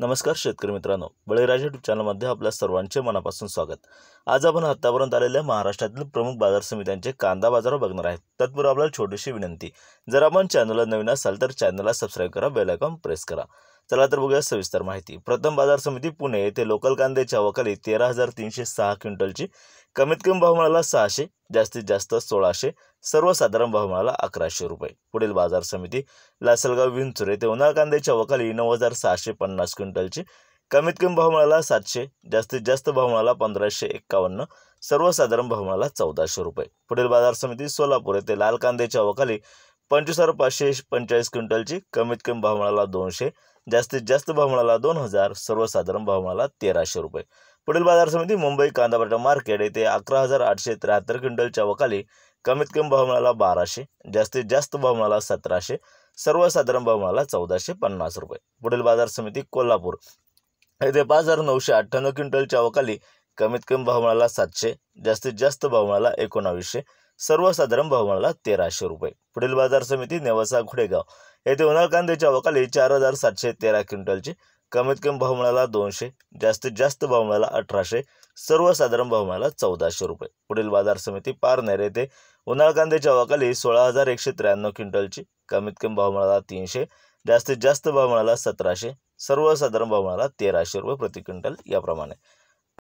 नमस्कार शेतकरी मित्रांनो, बळीराजा यूट्यूब चॅनलमध्ये आपल्या सर्वांचे मनापासून स्वागत। आज आपण आतापर्यंत आलेल्या महाराष्ट्रातील प्रमुख बाजार समित्यांचे कांदा बाजार बघणार आहेत। तत्पूर्वी आपल्याला छोटीशी विनंती, जर आपण चॅनलला नवीन असाल तर चॅनलला सबस्क्राइब करा, बेल आयकॉन प्रेस करा। चला तर बघूया सविस्तर माहिती। प्रथम बाजार समिती पुणे येथे लोकल कांद्याच्या अवकाली 13,306 क्विंटलची, कमीत कमी भाव मिळाला 600, जास्तीत जास्त 1600, सर्वसाधारण भाव मिळाला 1100 रुपये। पुढील बाजार समिती लासलगाव विंचूर येथे उन्हाळ कांद्याच्या अवकाली 9,650 क्विंटलची, कमीत कमी भाव मिळाला 700, जास्तीत जास्त भाव मिळाला 1551, सर्वसाधारण भाव मिळाला 1400 रुपये। पुढील बाजार समिती सोलापूर येथे लाल कांद्याच्या अवकाली 25,545 क्विंटलची, कमीत कमी भाव मिळाला 200, जास्तीत जास्त भाव मिळाला 2000, सर्वसाधारण भाव मिळाला 1300 रुपये। पुढील बाजार समिती मुंबई कांदा मार्केट येथे 11,873 क्विंटलच्या अवकाली, कमीत कमी भाव मिळाला 1200, जास्तीत जास्त भाव मिळाला 1700, सर्वसाधारण भाव मिळाला 1450 रुपये। पुढील बाजार समिती कोल्हापूर येथे 5,998 क्विंटलच्या अवकाली, कमीत कमी भाव मिळाला 700, जास्तीत जास्त भाव मिळाला 1900, सर्वसाधारण भाव मिळाला 1300 रुपये। पुढील बाजार समिती नेवासा घोडेगाव येथे उन्हाळ कांद्याच्या अवकाली 4,713 क्विंटलची, कमीत कमी भाव मिळाला 200, जास्तीत जास्त भाव मिळाला 1800, सर्वसाधारण भाव मिळाला 1400 रुपये। पुढील बाजार समिती पारनेर येथे उन्हाळ कांद्याच्या अवकाली 16,193 क्विंटलची, कमीत कमी भाव मिळाला 300, जास्तीत जास्त भाव मिळाला 1700, सर्वसाधारण भाव मिळाला 1300 रुपये प्रति क्विंटल याप्रमाणे।